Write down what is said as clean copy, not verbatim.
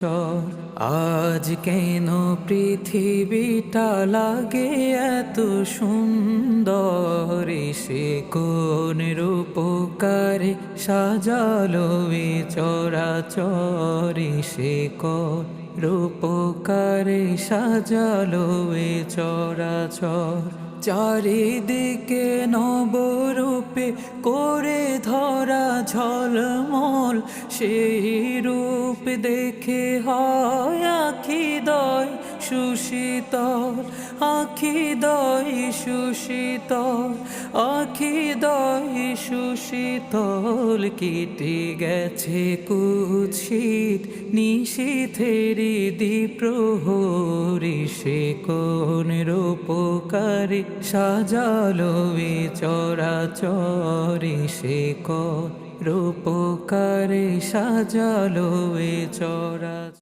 আজ কেন পৃথিবীটা লাগে এত সুন্দর, সে কোন রূপকারে সাজালো এ চরাচর, সে কোন রূপকারে সাজালো এ চরাচর। চারিদিকে নবরূপে করে ধরা ঝলমল, সেই রূপ দেখে হয় আখিদয় সুশীতল, আখিদয় সুশীতল, আখিদয় সুশীতল। কেটে গেছে কুৎসিত নিশীথেরি দ্বিপ্রহরী, সে কোন রূপকারে সাজালো এ চরাচর, সে কোন রূপকারে সাজালো এ চরাচর।